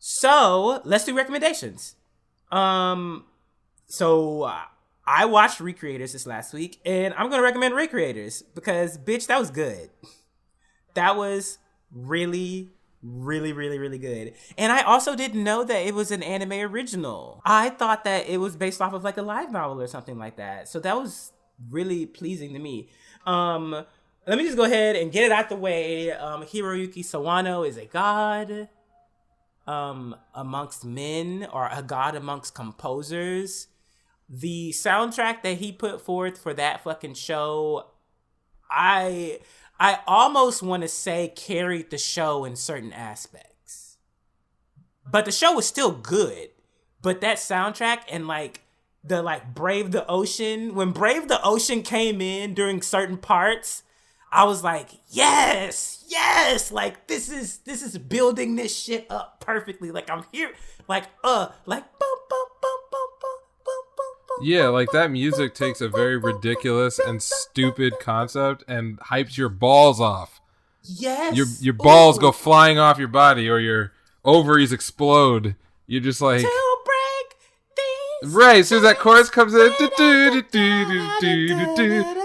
So let's do recommendations. So I watched Recreators this last week, and I'm gonna recommend Recreators because, bitch, that was good. That was really, really, really, really good. And I also didn't know that it was an anime original. I thought that it was based off of like a light novel or something like that. So that was really pleasing to me. Let me just go ahead and get it out the way. Hiroyuki Sawano is a god amongst men, or a god amongst composers. The soundtrack that he put forth for that fucking show, I almost want to say carried the show in certain aspects. But the show was still good. But that soundtrack and like the like Brave the Ocean, when Brave the Ocean came in during certain parts, I was like, yes, like this is building this shit up perfectly. Like I'm here, like bum bum bum bum bum bum bum. Yeah, like that music takes a very ridiculous and stupid concept and hypes your balls off. Yes. Your balls go flying off your body, or your ovaries explode. You're just like, to break these. Right, as soon as that chorus comes in,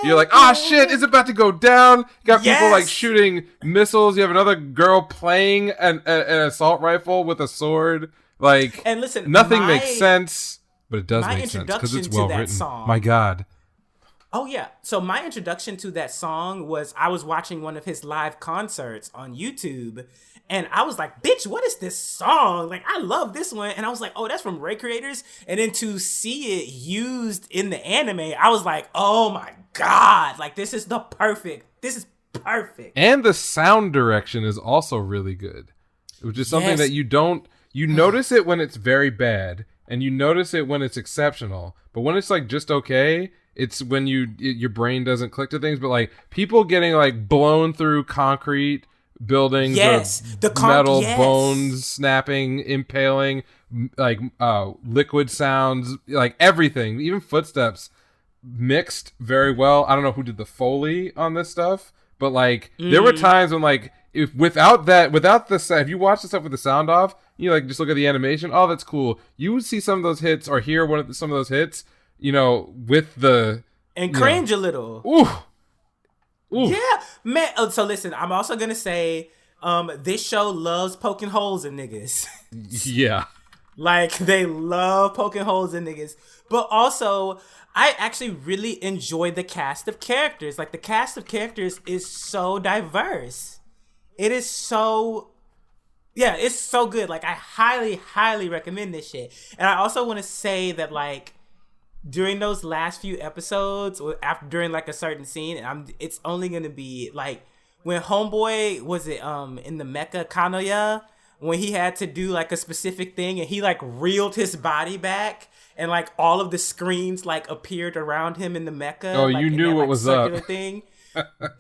you're like, oh shit, it's about to go down. You got people like shooting missiles. You have another girl playing an assault rifle with a sword. Like, and listen, nothing makes sense, but it does make sense because it's well written. My God. Oh yeah. So my introduction to that song was I was watching one of his live concerts on YouTube, and I was like, bitch, what is this song? Like, I love this one. And I was like, oh, that's from Recreators. And then to see it used in the anime, I was like, oh my God, like this is perfect. And the sound direction is also really good, which is something that you notice it when it's very bad, and you notice it when it's exceptional. But when it's like just okay, it's when your brain doesn't click to things. But like people getting like blown through concrete buildings, metal bones snapping, impaling, like liquid sounds, like everything, even footsteps mixed very well. I don't know who did the Foley on this stuff, but like there were times when like if if you watch the stuff with the sound off, you like just look at the animation, oh that's cool. You would see some of those hits or hear some of those hits, with the and cringe a little. Ooh. Yeah, man. So listen, I'm also gonna say, this show loves poking holes in niggas. Yeah, like they love poking holes in niggas. But also, I actually really enjoyed the cast of characters. Like the cast of characters is so diverse. It is so, it's so good. Like I highly, highly recommend this shit. And I also want to say that like, during those last few episodes, during like a certain scene, it's only gonna be like when Homeboy was it in the Mecha Kanoya, when he had to do like a specific thing and he like reeled his body back and like all of the screens like appeared around him in the mecha. Oh, like, you knew what was up. Thing.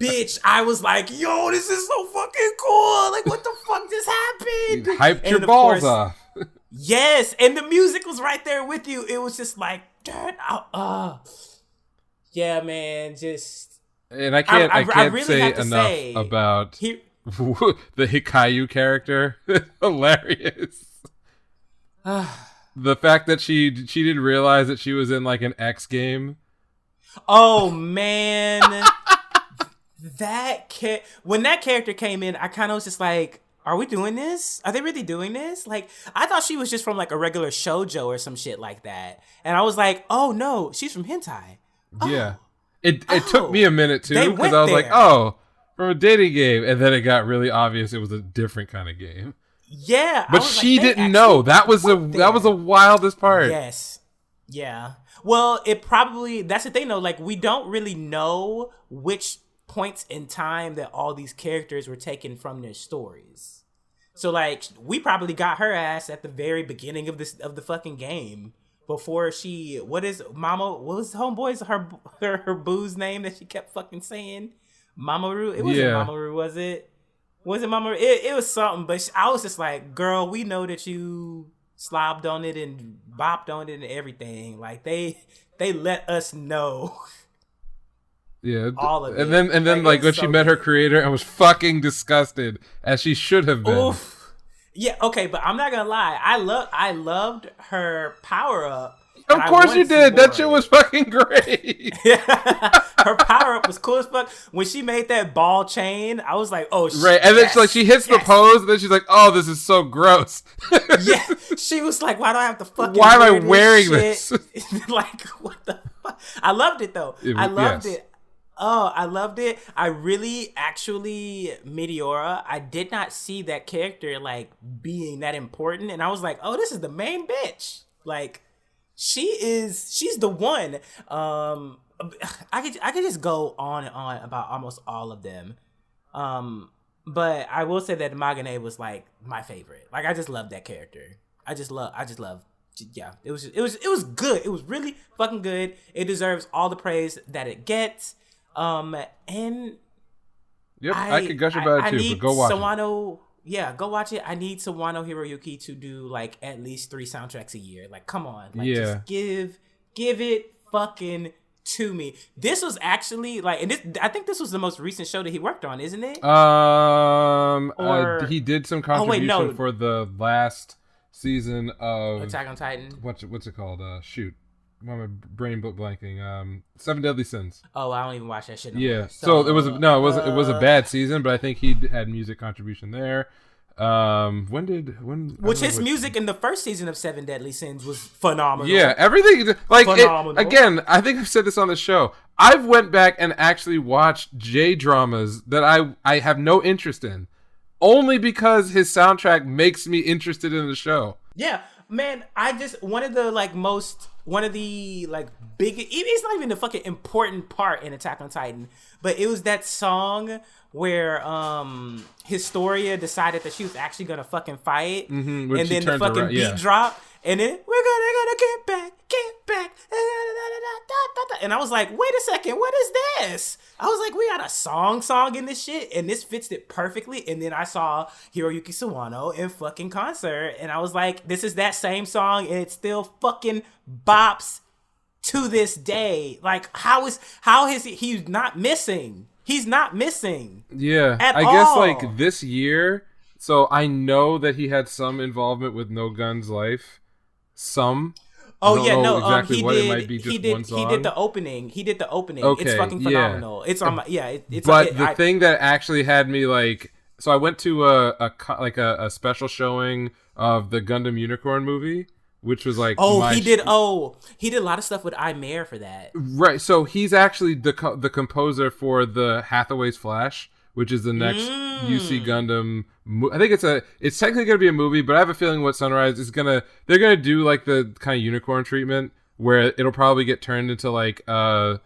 Bitch, I was like, yo, this is so fucking cool. Like, what the fuck just happened? You hyped your balls off. Yes, and the music was right there with you. It was just like, yeah, man, just. And I can't really say enough about the Hikayu character. Hilarious. The fact that she didn't realize that she was in like an X game. Oh man, when that character came in, I kind of was just like, are we doing this? Are they really doing this? Like, I thought she was just from like a regular shoujo or some shit like that. And I was like, oh no, she's from hentai. Yeah. It took me a minute too, because I was like, oh, from a dating game. And then it got really obvious it was a different kind of game. Yeah. But she didn't know. That was the wildest part. Yes. Yeah. Well, that's the thing though. Like, we don't really know which points in time that all these characters were taken from their stories. So like, we probably got her ass at the very beginning of the fucking game before what was Homeboy's her boo's name that she kept fucking saying? Mamoru? It wasn't Mamoru, was it? Was it Mamoru? It was something, but I was just like, girl, we know that you slobbed on it and bopped on it and everything. Like they let us know. Yeah, all of it. And then like when she met her creator and was fucking disgusted, as she should have been. Oof. Yeah, okay, but I'm not gonna lie. I loved her power up. Of course you did. That shit was fucking great. Her power up was cool as fuck. When she made that ball chain, I was like, oh shit. Right, and then she hits the pose, and then she's like, oh, this is so gross. Yeah, she was like, why do I have to fucking Why am I wearing this? Like, what the fuck? I loved it though. I loved it. Oh, I loved it. I really, actually, Meteora, I did not see that character, like, being that important. And I was like, oh, this is the main bitch. Like, she's the one. I could just go on and on about almost all of them. But I will say that Magane was, like, my favorite. Like, I just love that character. I just love. Yeah, it was good. It was really fucking good. It deserves all the praise that it gets. And yep, I could gush about it too, but go watch Sawano, it. Yeah, go watch it. I need Sawano Hiroyuki to do like at least 3 soundtracks a year. Like, come on, like, just give it fucking to me. This was actually like, and this, I think this was the most recent show that he worked on, isn't it? He did some contribution for the last season of Attack on Titan. What's it called? Shoot. Why am I brain blanking? 7 Deadly Sins. Oh, I don't even watch that shit. Yeah, so it was it was a bad season, but I think he had music contribution there. His music in the first season of 7 Deadly Sins was phenomenal. Yeah, everything like phenomenal. Again, I think I've said this on the show. I've went back and actually watched J-dramas that I have no interest in, only because his soundtrack makes me interested in the show. Yeah, man, one of the big, it's not even the fucking important part in Attack on Titan, but it was that song where Historia decided that she was actually gonna fucking fight, and then the fucking beat drop, and then we're gonna get back, and I was like, wait a second, what is this? I was like, we got a song in this shit, and this fits it perfectly. And then I saw Hiroyuki Sawano in fucking concert, and I was like, this is that same song, and it still fucking bops to this day. Like, how is he's not missing? He's not missing. Yeah, I guess like this year. So I know that he had some involvement with No Gun's life. Some. Oh yeah, no. Exactly what it might be. Just one song. He did the opening. Okay, it's fucking phenomenal. Yeah. It's on my It's but the thing that actually had me like, so I went to a special showing of the Gundam Unicorn movie, which was like he did a lot of stuff with Imare for that. Right. So he's actually the composer for the Hathaway's Flash, which is the next UC Gundam. I think it's technically going to be a movie, but I have a feeling what Sunrise is they're going to do like the kind of unicorn treatment where it'll probably get turned into like an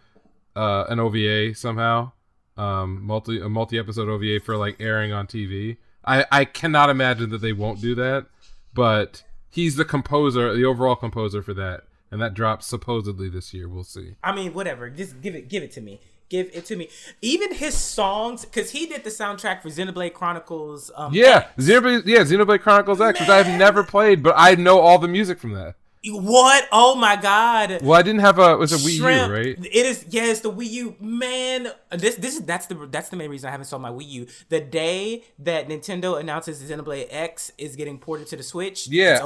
OVA somehow, a multi-episode OVA for like airing on TV. I cannot imagine that they won't do that, but he's the composer, the overall composer for that, and that drops supposedly this year. We'll see. I mean, whatever. Just give it to me. Give it to me. Even his songs, because he did the soundtrack for Xenoblade Chronicles. Xenoblade Chronicles X, which I've never played, but I know all the music from that. What? Oh my god! Well, I didn't have it was a Wii U, right? It is. Yeah, it's the Wii U. Man, that's the main reason I haven't sold my Wii U. The day that Nintendo announces Xenoblade X is getting ported to the Switch. Yeah,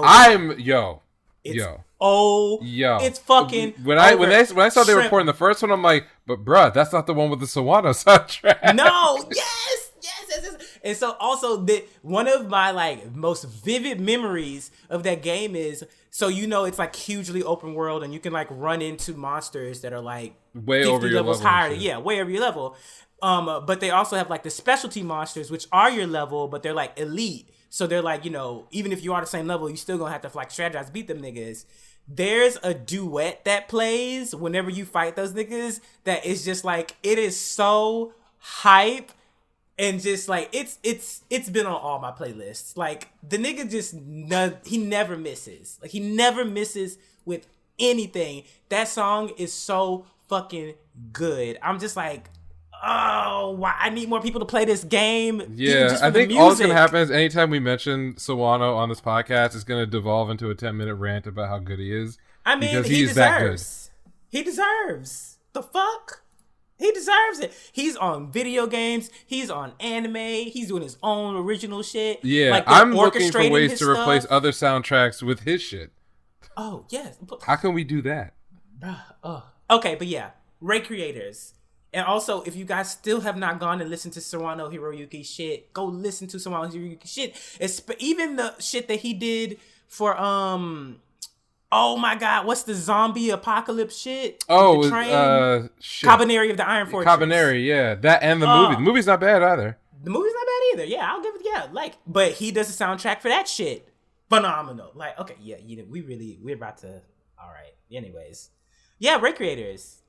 it's fucking when I saw they were porting the first one, I'm like, but bruh, that's not the one with the Sawano soundtrack. No, yes. And so also one of my like most vivid memories of that game is, so it's like hugely open world, and you can like run into monsters that are like way over your levels level higher. Yeah, way over your level. But they also have like the specialty monsters, which are your level, but they're like elite. So they're like, even if you are the same level, you still gonna have to like strategize, beat them niggas. There's a duet that plays whenever you fight those niggas that is just like, it is so hype, and just like it's been on all my playlists. Like, the nigga he never misses. Like, he never misses with anything. That song is so fucking good. I'm just like, oh, why? I need more people to play this game. Yeah, I think all that's going to happen is anytime we mention Sawano on this podcast, it's going to devolve into a 10-minute rant about how good he is. I mean, he deserves. He deserves. The fuck? He deserves it. He's on video games. He's on anime. He's doing his own original shit. Yeah, like I'm looking for orchestrating ways his to replace stuff. other soundtracks with his shit. Oh yes. How can we do that? Okay, but yeah, Ray creators. And also, if you guys still have not gone and listened to Sawano Hiroyuki shit, go listen to Sawano Hiroyuki shit. Even the shit that he did for oh my god, what's the zombie apocalypse shit? Oh, the train? shit. Cabaneri of the Iron Fortress. Cabaneri, yeah. That and the movie. The movie's not bad either. The movie's not bad either. Yeah, I'll give it. Yeah, but he does the soundtrack for that shit. Phenomenal. Like, okay, yeah, we're about to. All right. Anyways, yeah, Ray creators.